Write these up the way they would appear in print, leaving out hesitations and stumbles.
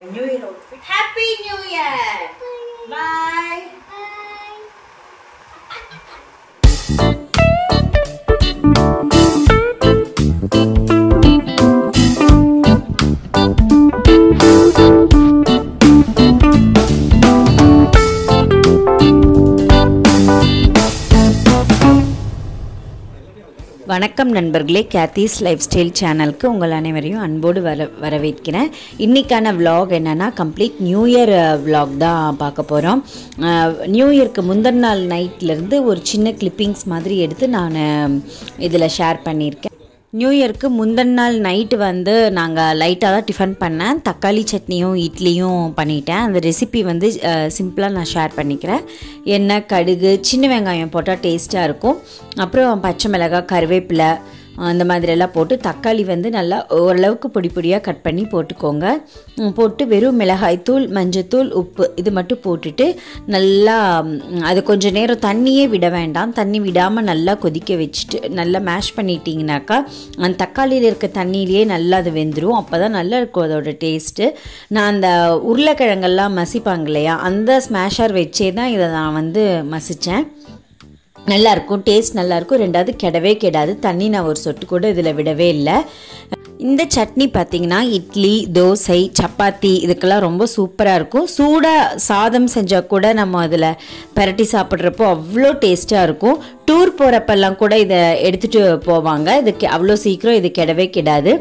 New Year outfit. Happy New Year! Bye! வணக்கம் நண்பர்களே, கேத்தீஸ் life style சேனலுக்கு உங்கள் அனைவரையும் அன்போடு வரவேற்கிறேன். இன்றைக்கான விலாக் என்னென்னா கம்ப்ளீட் நியூ இயர் விலாக் தான் பார்க்க போகிறோம். நியூ இயர்க்கு முந்தின நாள் நைட்லேருந்து ஒரு சின்ன கிளிப்பிங்ஸ் மாதிரி எடுத்து நான் இதில் ஷேர் பண்ணியிருக்கேன். நியூ இயர்க்கு முந்தின நாள் நைட்டு வந்து நாங்கள் லைட்டாக தான் டிஃபன் பண்ணேன். தக்காளி சட்னியும் இட்லியும் பண்ணிட்டேன். அந்த ரெசிபி வந்து சிம்பிளாக நான் ஷேர் பண்ணிக்கிறேன். எண்ணெய், கடுகு, சின்ன வெங்காயம் போட்டால் டேஸ்ட்டாக இருக்கும். அப்புறம் பச்சை மிளகாய், கருவேப்பிலை அந்த மாதிரியெல்லாம் போட்டு தக்காளி வந்து நல்லா ஓரளவுக்கு பொடி பொடியாக கட் பண்ணி போட்டுக்கோங்க. போட்டு வெறும் மிளகாய்த்தூள், மஞ்சத்தூள், உப்பு இது மட்டும் போட்டுட்டு நல்லா அது கொஞ்சம் நேரம் தண்ணியே விட வேண்டாம். தண்ணி விடாமல் நல்லா கொதிக்க வச்சுட்டு நல்லா மேஷ் பண்ணிட்டீங்கனாக்கா அந்த தக்காளியில் இருக்க தண்ணியிலேயே நல்லா அது வெந்துடும். அப்போ தான் நல்லா இருக்கும் அதோட டேஸ்ட்டு. நான் அந்த உருளைக்கிழங்கெல்லாம் மசிப்பாங்க இல்லையா, அந்த ஸ்மேஷர் வச்சே தான் இதை நான் வந்து மசித்தேன். நல்லாயிருக்கும், டேஸ்ட் நல்லாயிருக்கும். ரெண்டாவது கெடவே கெடாது. தண்ணி நான் ஒரு சொட்டு கூட இதில் விடவே இல்லை. இந்த சட்னி பார்த்திங்கன்னா இட்லி, தோசை, சப்பாத்தி இதுக்கெல்லாம் ரொம்ப சூப்பராக இருக்கும். சூடாக சாதம் செஞ்சால் கூட நம்ம அதில் பரட்டி சாப்பிட்றப்போ அவ்வளோ டேஸ்ட்டாக இருக்கும். டூர் போகிறப்பெல்லாம் கூட இதை எடுத்துகிட்டு போவாங்க. இதுக்கு அவ்வளோ சீக்கிரம் இது கெடவே கெடாது.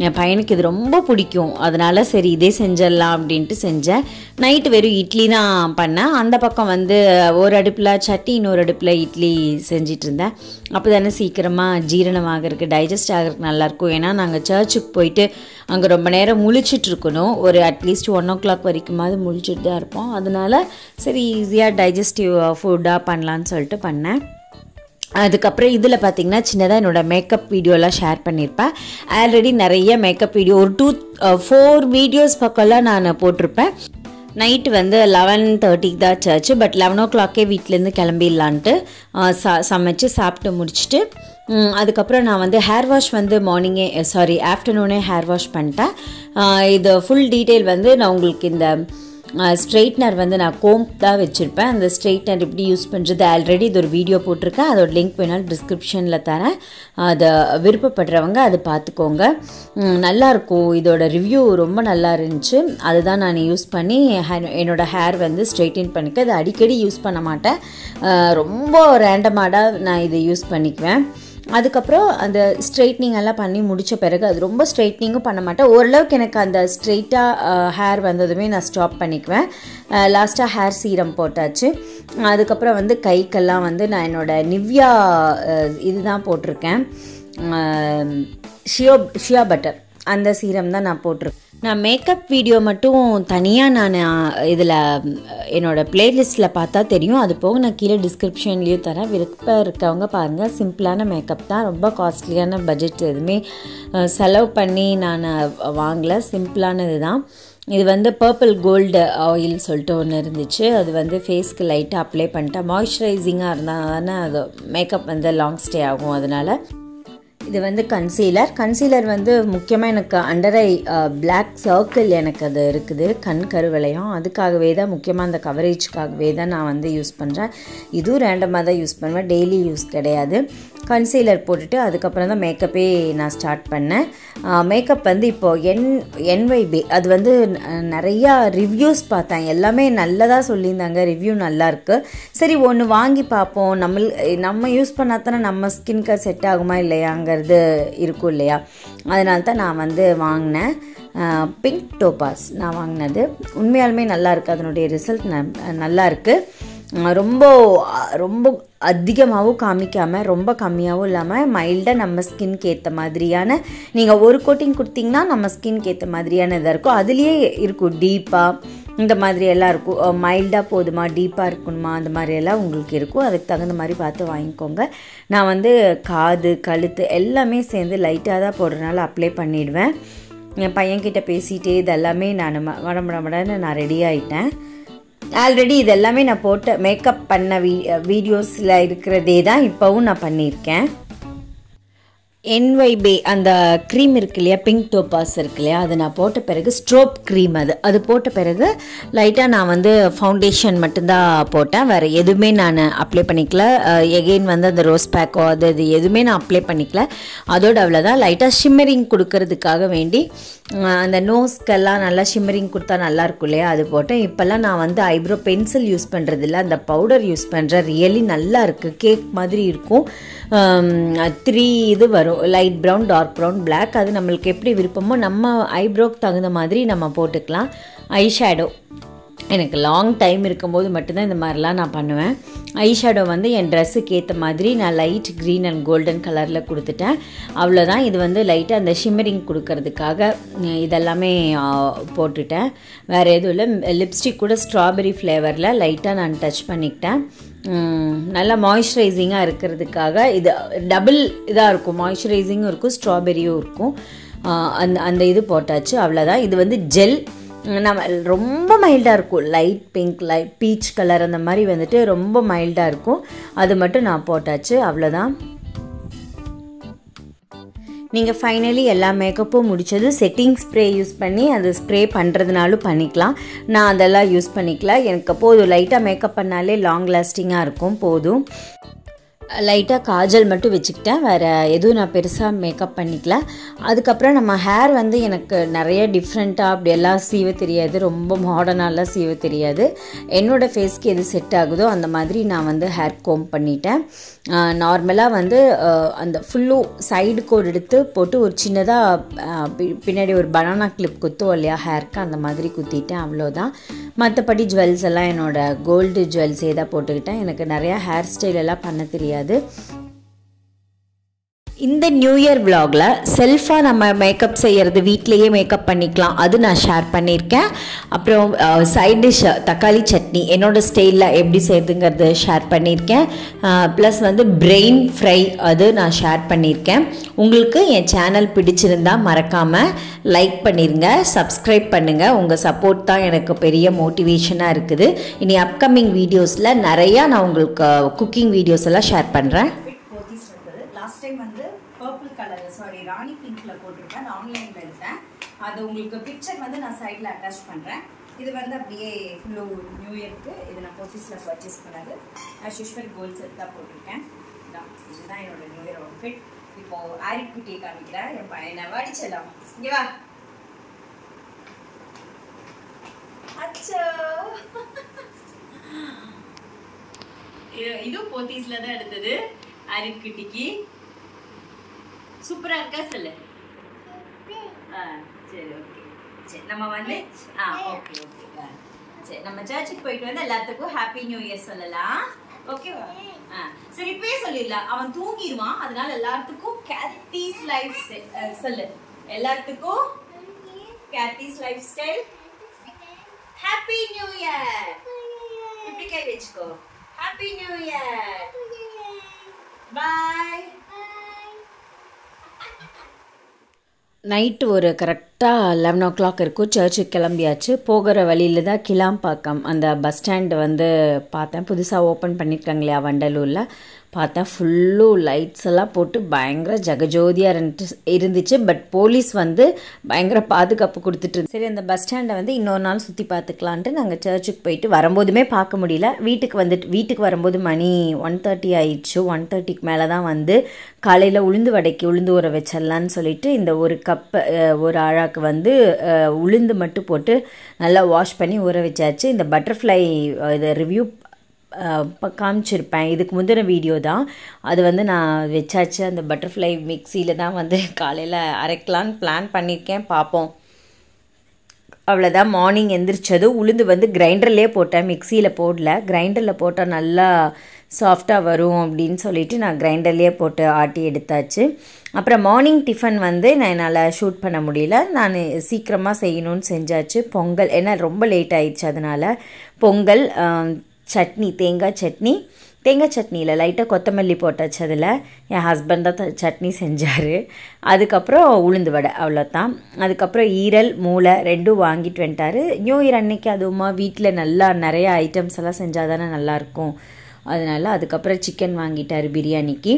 என் பையனுக்கு இது ரொம்ப பிடிக்கும். அதனால் சரி இதே செஞ்சிடலாம் அப்படின்ட்டு செஞ்சேன். நைட்டு வெறும் இட்லி தான் பண்ணேன். அந்த பக்கம் வந்து ஒரு அடுப்பில் சட்னி, இன்னொரு அடுப்பில் இட்லி செஞ்சிட்டு இருந்தேன். அப்போ தானே சீக்கிரமாக ஜீரணம் ஆகிறதுக்கு, டைஜஸ்ட் ஆகிறதுக்கு நல்லாயிருக்கும். ஏன்னா நாங்கள் சர்ச்சுக்கு போயிட்டு அங்கே ரொம்ப நேரம் முழிச்சிட்ருக்கணும். ஒரு அட்லீஸ்ட் 1 o'clock வரைக்குமாவது முழிச்சிட்டு தான் இருப்போம். அதனால் சரி ஈஸியாக டைஜஸ்டிவ் ஃபுட்டாக பண்ணலான்னு சொல்லிட்டு பண்ணேன். அதுக்கப்புறம் இதில் பார்த்திங்கன்னா சின்னதாக என்னோடய மேக்கப் வீடியோலாம் ஷேர் பண்ணியிருப்பேன். ஆல்ரெடி நிறைய மேக்கப் வீடியோ ஒரு 4 வீடியோஸ் பக்கம்லாம் நான் போட்டிருப்பேன். நைட்டு வந்து 11:30 தான் சர்ச்சு. பட் 11 o'clock வீட்டிலேருந்து கிளம்பிடலான்ட்டு சமைச்சு சாப்பிட்டு முடிச்சுட்டு அதுக்கப்புறம் நான் வந்து ஹேர் வாஷ் வந்து ஆஃப்டர்நூனே ஹேர் வாஷ் பண்ணிட்டேன். இது ஃபுல் டீட்டெயில் வந்து நான் உங்களுக்கு இந்த ஸ்ட்ரெயிட்னர் வந்து நான் கோம்ப் தான் வச்சுருப்பேன். அந்த ஸ்ட்ரெயிட்னர் எப்படி யூஸ் பண்ணுறது ஆல்ரெடி இது ஒரு வீடியோ போட்டிருக்கேன். அதோட லிங்க் வேணாலும் டிஸ்கிரிப்ஷனில் தரேன். அதை விருப்பப்படுறவங்க அதை பார்த்துக்கோங்க. நல்லாயிருக்கும். இதோட ரிவ்யூ ரொம்ப நல்லா இருந்துச்சு. அதுதான் நான் யூஸ் பண்ணி என்னோடய ஹேர் வந்து ஸ்ட்ரெயிட்டன் பண்ணிக்க. அது அடிக்கடி யூஸ் பண்ண மாட்டேன். ரொம்ப ரேண்டமாக நான் இதை யூஸ் பண்ணிக்குவேன். அதுக்கப்புறம் அந்த ஸ்ட்ரெயிட்னிங் எல்லாம் பண்ணி முடித்த பிறகு அது ரொம்ப ஸ்ட்ரெயிட்னிங்கும் பண்ண மாட்டேன். ஓரளவுக்கு எனக்கு அந்த ஸ்ட்ரெயிட்டாக ஹேர் வந்ததுமே நான் ஸ்டாப் பண்ணிக்குவேன். லாஸ்ட்டாக ஹேர் சீரம் போட்டாச்சு. அதுக்கப்புறம் வந்து கைக்கெல்லாம் வந்து நான் என்னோடய நிவ்யா இதுதான் போட்டிருக்கேன், ஷியா பட்டர் அந்த சீரம் தான் நான் போட்டிருக்கேன். நான் மேக்கப் வீடியோ மட்டும் தனியாக நான் இதில் என்னோடய ப்ளேலிஸ்ட்டில் பார்த்தா தெரியும். அது போக நான் கீழே டிஸ்கிரிப்ஷன்லேயும் தரேன். விருப்பம் இருக்கவங்க பாருங்கள். சிம்பிளான மேக்கப் தான், ரொம்ப காஸ்ட்லியான பட்ஜெட் எதுவுமே செலவு பண்ணி நான் வாங்கலை. சிம்பிளானது தான். இது வந்து பர்பிள் கோல்டு ஆயில் சொல்லிட்டு ஒன்று இருந்துச்சு. அது வந்து ஃபேஸ்க்கு லைட்டாக அப்ளை பண்ணிட்டேன். மாய்ஸ்சரைசிங்காக இருந்தால் தானே அது மேக்கப் வந்து லாங் ஸ்டே ஆகும். அதனால் இது வந்து கன்சீலர் வந்து முக்கியமாக எனக்கு அண்டர் ஐ பிளாக் சர்க்கிள் எனக்கு அது இருக்குது, கண் கருவளையம். அதுக்காகவே தான், முக்கியமாக அந்த கவரேஜ்க்காகவே தான் நான் வந்து யூஸ் பண்ணுறேன். இதுவும் ரேண்டமாக தான் யூஸ் பண்ணுவேன், டெய்லி யூஸ் கிடையாது. கன்சீலர் போட்டுட்டு அதுக்கப்புறம் தான் மேக்கப்பே நான் ஸ்டார்ட் பண்ணேன். மேக்கப் வந்து இப்போது NYB அது வந்து நிறையா ரிவ்யூஸ் பார்த்தேன். எல்லாமே நல்லதாக சொல்லியிருந்தாங்க, ரிவ்யூ நல்லாயிருக்கு. சரி ஒன்று வாங்கி பார்ப்போம். நம்ம யூஸ் பண்ணால் தானே நம்ம ஸ்கின்க்கு செட் ஆகுமா இல்லையாங்கிறது இருக்கும் இல்லையா. அதனால தான் நான் வந்து வாங்கினேன். பிங்க் டோபாஸ் நான் வாங்கினது உண்மையாலுமே நல்லாயிருக்கு. அதனுடைய ரிசல்ட் நல்லாயிருக்கு. ரொம்ப ரொம்ப அதிகமாகவும் காமிக்காமல், ரொம்ப கம்மியாகவும் இல்லாமல் மைல்டாக நம்ம ஸ்கின்க்கு ஏற்ற மாதிரியான, நீங்கள் ஒரு கோட்டிங் கொடுத்தீங்கன்னா நம்ம ஸ்கின்க்கு ஏற்ற மாதிரியான இதாக இருக்கும். அதுலேயே இருக்கும் டீப்பாக இந்த மாதிரி எல்லாம் இருக்கும். மைல்டாக போதுமா, டீப்பாக இருக்கணுமா, அந்த மாதிரியெல்லாம் உங்களுக்கு இருக்கும். அதுக்கு தகுந்த மாதிரி பார்த்து வாங்கிக்கோங்க. நான் வந்து காது, கழுத்து எல்லாமே சேர்ந்து லைட்டாக தான் போடுறதுனால அப்ளை பண்ணிவிடுவேன். என் பையன்கிட்ட பேசிகிட்டே இதெல்லாமே நான் மடமடன்னு நான் ரெடி ஆகிட்டேன். ஆல்ரெடி இதெல்லாமே நான் போட்ட மேக்கப் பண்ண வீடியோஸில் இருக்கிறதே தான் இப்போவும் நான் பண்ணியிருக்கேன். NYB அந்த க்ரீம் இருக்கு இல்லையா, பிங்க் டோபாஸ் இருக்கு இல்லையா, அது நான் போட்ட பிறகு ஸ்ட்ரோப் க்ரீம் அது போட்ட பிறகு லைட்டாக நான் வந்து ஃபவுண்டேஷன் மட்டும்தான் போட்டேன். வேறு எதுவுமே நான் அப்ளை பண்ணிக்கல. எகெயின் வந்து அந்த ரோஸ் பேக்கோ அது எதுவுமே நான் அப்ளை பண்ணிக்கல. அதோட அவ்வளோதான். லைட்டாக ஷிம்மரிங் கொடுக்கறதுக்காக வேண்டி அந்த நோஸ்க்கெல்லாம் நல்லா ஷிம்மரிங் கொடுத்தா நல்லாயிருக்கும் இல்லையா, அது போட்டேன். இப்போல்லாம் நான் வந்து ஐப்ரோ பென்சில் யூஸ் பண்ணுறதில்ல, அந்த பவுடர் யூஸ் பண்ணுறேன். ரியலி நல்லா இருக்குது, கேக் மாதிரி இருக்கும். 3 இது வரும், light brown, dark brown, black. அது நம்மளுக்கு எப்படி விருப்பமோ நம்ம ஐப்ரோக்கு தகுந்த மாதிரி நம்ம போட்டுக்கலாம். ஐ ஷேடோ எனக்கு லாங் டைம் இருக்கும்போது மட்டும்தான் இந்த மாதிரிலாம் நான் பண்ணுவேன். ஐ ஷேடோ வந்து என் ட்ரெஸ்ஸுக்கு ஏற்ற மாதிரி நான் லைட் க்ரீன் அண்ட் கோல்டன் கலரில் கொடுத்துட்டேன். அவ்வளோதான். இது வந்து லைட்டாக அந்த ஷிம்மரிங் கொடுக்கறதுக்காக இதெல்லாமே போட்டுட்டேன். வேறு எதுவும் இல்லை. லிப்ஸ்டிக் கூட ஸ்ட்ராபெரி ஃப்ளேவரில் லைட்டாக நான் டச் பண்ணிக்கிட்டேன். நல்லா மாய்ஸ்சரைசிங்காக இருக்கிறதுக்காக இது டபுள் இதாக இருக்கும், மாய்ஸ்சரைசிங்கும் இருக்கும், ஸ்ட்ராபெரியும் இருக்கும். அந்த இது போட்டாச்சு. அவ்வளோதான். இது வந்து ஜெல். நம்ம ரொம்ப மைல்டாக இருக்கும், light pink, light peach colour அந்த மாதிரி வந்துட்டு ரொம்ப மைல்டாக இருக்கும். அது மட்டும் நான் போட்டாச்சு. அவ்வளோதான். நீங்கள் ஃபைனலி எல்லா மேக்கப்பும் முடித்தது செட்டிங் ஸ்ப்ரே யூஸ் பண்ணி அது ஸ்ப்ரே பண்ணுறதுனாலும் பண்ணிக்கலாம். நான் அதெல்லாம் யூஸ் பண்ணிக்கல. எனக்கு போதும், லைட்டாக மேக்கப் பண்ணாலே லாங் லாஸ்டிங்காக இருக்கும், போதும். லைட்டாக காஜல் மட்டும் வச்சுக்கிட்டேன். வேறு எதுவும் நான் பெருசாக மேக்கப் பண்ணிக்கல. அதுக்கப்புறம் நம்ம ஹேர் வந்து எனக்கு நிறைய டிஃப்ரெண்ட்டாக அப்படியெல்லாம் சீவ தெரியாது, ரொம்ப மாடர்னாலாம் சீவ தெரியாது. என்னோடய ஃபேஸ்க்கு எது செட் ஆகுதோ அந்த மாதிரி நான் வந்து ஹேர் கோம் பண்ணிட்டேன். நார்மலாக வந்து அந்த ஃபுல்லும் சைடு கோட் எடுத்து போட்டு ஒரு சின்னதாக பின்னாடி ஒரு பனானா கிளிப் குத்துவோம் இல்லையா ஹேருக்கு, அந்த மாதிரி குத்திட்டேன். அவ்வளோதான். மற்றபடி ஜுவல்ஸ் எல்லாம் என்னோடய கோல்டு ஜுவல்ஸே தான் போட்டுக்கிட்டேன். எனக்கு நிறையா ஹேர் ஸ்டைல் எல்லாம் பண்ண தெரியாது. இந்த நியூ இயர் விலாகில் செல்ஃபாக நம்ம மேக்கப் செய்கிறது, வீட்டிலையே மேக்கப் பண்ணிக்கலாம், அது நான் ஷேர் பண்ணியிருக்கேன். அப்புறம் சைட் டிஷ் தக்காளி சட்னி என்னோடய ஸ்டைலில் எப்படி செய்யுதுங்கிறது ஷேர் பண்ணியிருக்கேன். ப்ளஸ் வந்து பிரெயின் ஃப்ரை அது நான் ஷேர் பண்ணியிருக்கேன். உங்களுக்கு என் சேனல் பிடிச்சிருந்தால் மறக்காமல் லைக் பண்ணிடுங்க, சப்ஸ்கிரைப் பண்ணுங்கள். உங்கள் சப்போர்ட் தான் எனக்கு பெரிய மோட்டிவேஷனாக இருக்குது. இனி அப்கமிங் வீடியோஸில் நிறையா நான் உங்களுக்கு குக்கிங் வீடியோஸ் எல்லாம் ஷேர் பண்ணுறேன். லாஸ்ட் டைம் வந்து பர்பிள் கலர், சாரி ராணி பிங்க்ல போட்டிருக்கேன், ஆன்லைன்ல எடுத்தேன். அது உங்களுக்கு பிக்சர் வந்து நான் சைடில் அட்டாச் பண்ணுறேன். இது வந்து அப்படியே ஃபுல்லு நியூ இயருக்கு இது நான் போத்தீஸில் பர்ச்சேஸ் பண்ணது. ஆஸ் யூஷுவல் கோல்ட் செட் தான் போட்டிருக்கேன். இதுதான் என்னோட நியூ இயர் அவுட்ஃபிட். இப்போ ஆரிக் குட்டியை காமிக்கிறேன். என் பையனை வாடிச்சலாம், இங்கே வா. அச்சோ, இது போத்தீஸ்ல தான் எடுத்தது. ஆரிக் குட்டிக்கு சூப்பரா இருக்கா சொல்லு. சரி, ஓகே. சரி, நம்ம வந்து ஓகே ஓகே. சரி, நம்ம சர்ச்சுக்கு போயிட்டு வந்து எல்லாத்துக்கும் ஹாப்பி நியூ இயர் சொல்லலாம். ஓகேவா? சரி, இப்பவே சொல்லிடலாம், அவன் தூங்கிடுவான். அதனால எல்லாத்துக்கும் கேத்தீஸ் லைஃப் ஸ்டைல் சொல்லு. எல்லாத்துக்கும் கேத்தீஸ் lifestyle happy new year. இப்படி கை வச்சுக்கோ. Happy new year. Bye. Night ஒரு கரெக்டாக 11 o'clock இருக்கும். சர்ச்சுக்கு கிளம்பியாச்சு. போகிற வழியில் தான் கிளாம்பாக்கம் அந்த பஸ் ஸ்டாண்டு வந்து பார்த்தேன். புதுசாக ஓப்பன் பண்ணியிருக்காங்க இல்லையா வண்டலூரில், பார்த்தேன். ஃபுல்லும் லைட்ஸ் எல்லாம் போட்டு பயங்கர ஜகஜோதியாக இருந்துச்சு. பட் போலீஸ் வந்து பயங்கர பாதுகாப்பு கொடுத்துட்டு. சரி, அந்த பஸ் ஸ்டாண்டை வந்து இன்னொரு நாள் சுற்றி பார்த்துக்கலான்ட்டு நாங்கள் சர்ச்சுக்கு போயிட்டு வரும்போதுமே பார்க்க முடியல. வீட்டுக்கு வரும்போது மணி 1:30 ஆயிடுச்சு. 1:30க்கு மேலே தான் வந்து காலையில் உளுந்து ஊற வச்சிடலான்னு சொல்லிட்டு இந்த ஒரு கப்பு ஒரு அழாக்கு வந்து உளுந்து மட்டும் போட்டு நல்லா வாஷ் பண்ணி ஊற வச்சாச்சு. இந்த பட்டர்ஃப்ளை இதை ரிவ்யூ காமிச்சிருப்பேன், இதுக்கு முந்தின வீடியோ தான் அது. வந்து நான் வச்சாச்சு. அந்த பட்டர்ஃப்ளை மிக்சியில் தான் வந்து காலையில் அரைக்கலான்னு பிளான் பண்ணியிருக்கேன், பார்ப்போம். அவ்வளோதான். மார்னிங் எந்திரிச்சது உளுந்து வந்து கிரைண்டர்லேயே போட்டேன், மிக்சியில் போடல. கிரைண்டரில் போட்டால் நல்லா சாஃப்டாக வரும் அப்படின்னு சொல்லிட்டு நான் கிரைண்டர்லேயே போட்டு ஆட்டி எடுத்தாச்சு. அப்புறம் மார்னிங் டிஃபன் வந்து நான் என்னால் ஷூட் பண்ண முடியல, நான் சீக்கிரமாக செய்யணும்னு செஞ்சாச்சு. பொங்கல், ஏன்னா ரொம்ப லேட் ஆயிடுச்சு, அதனால் பொங்கல், சட்னி, தேங்காய் சட்னியில் லைட்டாக கொத்தமல்லி போட்டாச்சு. அதில் என் ஹஸ்பண்ட் தான் சட்னி செஞ்சார். அதுக்கப்புறம் உளுந்து வடை, அவ்வளோதான். அதுக்கப்புறம் ஈரல், மூளை ரெண்டும் வாங்கிட்டு வந்துட்டார். நியூ இயர் அன்னைக்கு அதுவுமா வீட்டில் நல்லா நிறைய ஐட்டம்ஸ் எல்லாம் செஞ்சால் தானே நல்லாயிருக்கும். அதனால் அதுக்கப்புறம் சிக்கன் வாங்கிட்டார் பிரியாணிக்கு.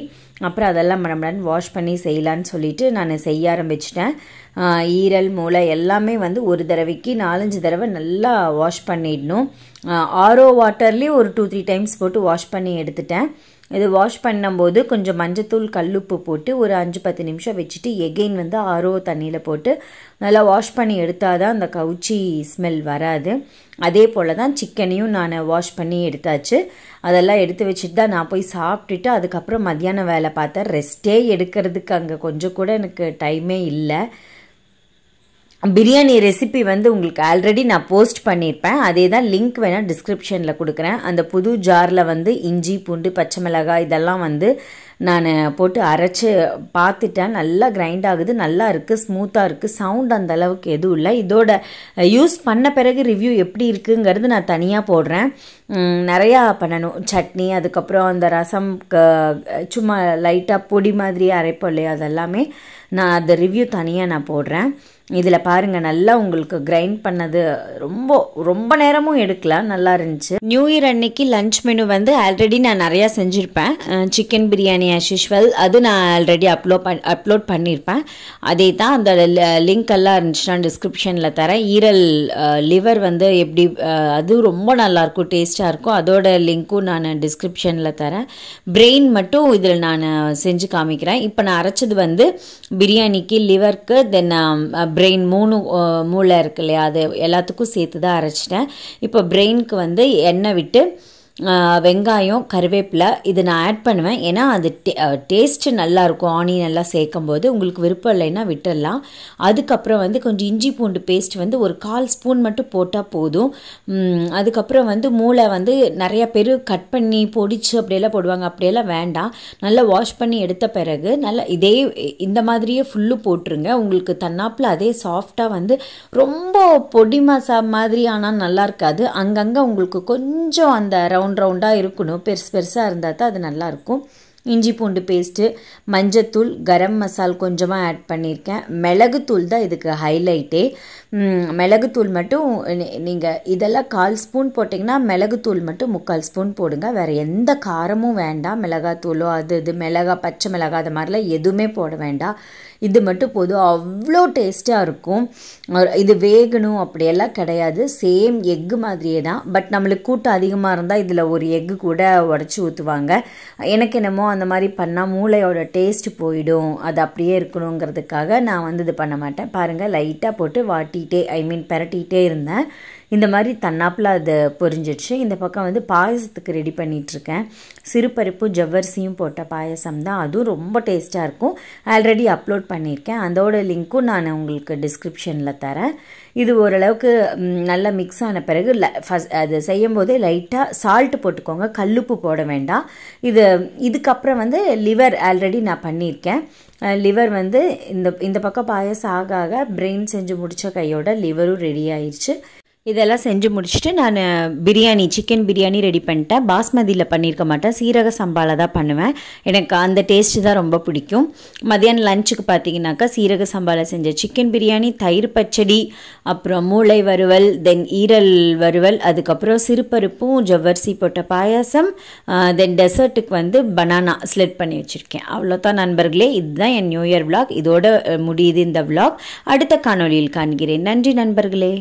அப்புறம் அதெல்லாம் மடமடன்னு வாஷ் பண்ணி செய்யலான்னு சொல்லிட்டு நான் செய்ய ஆரம்பிச்சிட்டேன். ஈரல் மூளை எல்லாமே வந்து ஒரு தடவைக்கு 4-5 தடவை நல்லா வாஷ் பண்ணிடணும். ஆரோ வாட்டர்லேயும் ஒரு 2-3 டைம்ஸ் போட்டு வாஷ் பண்ணி எடுத்துட்டேன். இது வாஷ் பண்ணும்போது கொஞ்சம் மஞ்சத்தூள் கல்லுப்பு போட்டு ஒரு 5-10 நிமிஷம் வச்சுட்டு எகெயின் வந்து ஆரோ தண்ணியில் போட்டு நல்லா வாஷ் பண்ணி எடுத்தால் தான் அந்த கவுச்சி ஸ்மெல் வராது. அதே போல் தான் சிக்கனையும் நான் வாஷ் பண்ணி எடுத்தாச்சு. அதெல்லாம் எடுத்து வச்சுட்டு தான் நான் போய் சாப்பிட்டுட்டு அதுக்கப்புறம் மத்தியானம் வேலை பார்த்தேன். ரெஸ்ட்டே எடுக்கிறதுக்கு அங்கே கொஞ்சம் கூட எனக்கு டைமே இல்லை. பிரியாணி ரெசிபி வந்து உங்களுக்கு ஆல்ரெடி நான் போஸ்ட் பண்ணியிருப்பேன். அதே தான் லிங்க் வேணால் டிஸ்கிரிப்ஷனில் கொடுக்குறேன். அந்த புது ஜாரில் வந்து இஞ்சி பூண்டு பச்சை மிளகாய் இதெல்லாம் வந்து நான் போட்டு அரைச்சி பார்த்துட்டேன். நல்லா கிரைண்ட் ஆகுது, நல்லா இருக்குது, ஸ்மூத்தாக இருக்குது. சவுண்ட் அந்த அளவுக்கு எதுவும் இல்லை. இதோட யூஸ் பண்ண பிறகு ரிவ்யூ எப்படி இருக்குங்கிறது நான் தனியாக போடுறேன். நிறையா பண்ணணும். சட்னி, அதுக்கப்புறம் அந்த ரசம் சும்மா லைட்டாக பொடி மாதிரி அரைப்போம் இல்லையா, அதெல்லாமே நான் அந்த ரிவ்யூ தனியாக நான் போடுறேன். இதில் பாருங்கள், நல்லா உங்களுக்கு கிரைண்ட் பண்ணது ரொம்ப நேரமும் எடுக்கலாம், நல்லா இருந்துச்சு. நியூ இயர் அன்னைக்கு லஞ்ச் மெனு வந்து ஆல்ரெடி நான் நிறையா செஞ்சுருப்பேன். சிக்கன் பிரியாணி ஆஸ் யூஷுவல், அது நான் ஆல்ரெடி அப்லோட் பண்ணியிருப்பேன். அதே தான் அந்த லிங்க் எல்லாம் இருந்துச்சுன்னா டிஸ்கிரிப்ஷனில் தரேன். ஈரல் லிவர் வந்து எப்படி அது ரொம்ப நல்லாயிருக்கும், டேஸ்ட்டாக இருக்கும். அதோட லிங்க்கும் நான் டிஸ்கிரிப்ஷனில் தரேன். பிரெயின் மட்டும் இதில் நான் செஞ்சு காமிக்கிறேன். இப்போ நான் அரைச்சது வந்து பிரியாணிக்கு, லிவருக்கு, தென் பிரெயின் 3 மூளை இருக்கு இல்லையா, அது எல்லாத்துக்கும் சேர்த்து தான் அரைச்சிட்டேன். இப்போ பிரெயினுக்கு வந்து எண்ணெய் விட்டு வெங்காயம் கருவேப்பிலை இது நான் ஆட் பண்ணுவேன். ஏன்னா அது டேஸ்ட்டு நல்லாயிருக்கும். ஆனியன் எல்லாம் சேர்க்கும் போது உங்களுக்கு விருப்பம் இல்லைன்னா விட்டுடலாம். அதுக்கப்புறம் வந்து கொஞ்சம் இஞ்சி பூண்டு பேஸ்ட் வந்து ஒரு 1/4 ஸ்பூன் மட்டும் போட்டால் போதும். அதுக்கப்புறம் வந்து மூளை வந்து நிறைய பேர் கட் பண்ணி பொடிச்சு அப்படியெல்லாம் போடுவாங்க. அப்படியெல்லாம் வேண்டாம். நல்லா வாஷ் பண்ணி எடுத்த பிறகு நல்லா இந்த மாதிரியே ஃபுல்லு போட்டுருங்க. உங்களுக்கு தன்னாப்பில் அதே சாஃப்டாக வந்து ரொம்ப பொடி மசா மாதிரி ஆனால் நல்லா இருக்காது. அங்கங்கே உங்களுக்கு கொஞ்சம் அந்த ரவுண்டாக இருக்கணும். பெருசாக இருந்தால் தான் அது நல்லாயிருக்கும். இஞ்சி பூண்டு பேஸ்ட்டு, மஞ்சத்தூள், கரம் மசால் கொஞ்சமாக ஆட் பண்ணியிருக்கேன். மிளகுத்தூள் தான் இதுக்கு ஹைலைட்டே. மிளகுத்தூள் மட்டும் நீங்கள் இதெல்லாம் 1/4 ஸ்பூன் போட்டிங்கன்னா மிளகுத்தூள் மட்டும் 3/4 ஸ்பூன் போடுங்க. வேறு எந்த காரமும் வேண்டாம். மிளகாத்தூளோ இது பச்சை மிளகாய் அது மாதிரிலாம் எதுவுமே போட வேண்டாம். இது மட்டும் போதும். அவ்வளோ டேஸ்ட்டாக இருக்கும். இது வேகணும் அப்படியெல்லாம் கிடையாது. சேம் எக்கு மாதிரியே தான். பட் நம்மளுக்கு கூட்டம் அதிகமாக இருந்தால் இதில் ஒரு எக்கு கூட உடச்சி ஊற்றுவாங்க. எனக்கு என்னமோ அந்த மாதிரி பண்ணால் மூளையோட டேஸ்ட் போயிடும், அது அப்படியே இருக்கணுங்கிறதுக்காக நான் வந்து இது பண்ண மாட்டேன். பாருங்கள், லைட்டாக போட்டு பிரட்டிகிட்டே இருந்தேன். இந்த மாதிரி தன்னாப்பில் அது பொரிஞ்சிடுச்சு. இந்த பக்கம் வந்து பாயசத்துக்கு ரெடி பண்ணிகிட்ருக்கேன். சிறுபருப்பும் ஜவ்வரிசியும் போட்ட பாயசம் தான். அதுவும் ரொம்ப டேஸ்ட்டாக இருக்கும். ஆல்ரெடி அப்லோட் பண்ணியிருக்கேன். அதோட லிங்க்கும் நான் உங்களுக்கு டிஸ்கிரிப்ஷனில் தரேன். இது ஓரளவுக்கு நல்லா மிக்ஸ் ஆன பிறகு அது செய்யும் போதே லைட்டாக சால்ட்டு போட்டுக்கோங்க, கல்லுப்பு போட வேண்டாம். இதுக்கப்புறம் வந்து லிவர் ஆல்ரெடி நான் பண்ணியிருக்கேன். லிவர் வந்து இந்த பக்கம் பாயசம் ஆக பிரெயின் செஞ்சு முடித்த கையோட லிவரும் ரெடி ஆயிடுச்சு. இதெல்லாம் செஞ்சு முடிச்சுட்டு நான் சிக்கன் பிரியாணி ரெடி பண்ணிட்டேன். பாஸ்மதியில் பண்ணியிருக்க மாட்டேன், சீரக சம்பாவில் தான் பண்ணுவேன். எனக்கு அந்த டேஸ்ட்டு தான் ரொம்ப பிடிக்கும். மதியானம் லஞ்சுக்கு பார்த்தீங்கன்னாக்கா சீரக சம்பாவில் செஞ்ச சிக்கன் பிரியாணி, தயிர் பச்சடி, அப்புறம் மூளை வறுவல், தென் ஈரல் வறுவல், அதுக்கப்புறம் சிறுபருப்பும் ஜவ்வரிசி போட்ட பாயாசம், தென் டெசர்ட்டுக்கு வந்து பனானா ஸ்லிட் பண்ணி வச்சுருக்கேன். அவ்வளோதான் நண்பர்களே. இதுதான் என் நியூ இயர் விளாக். இதோட முடியுது இந்த விளாக். அடுத்த காணொலியில் காண்கிறேன். நன்றி நண்பர்களே.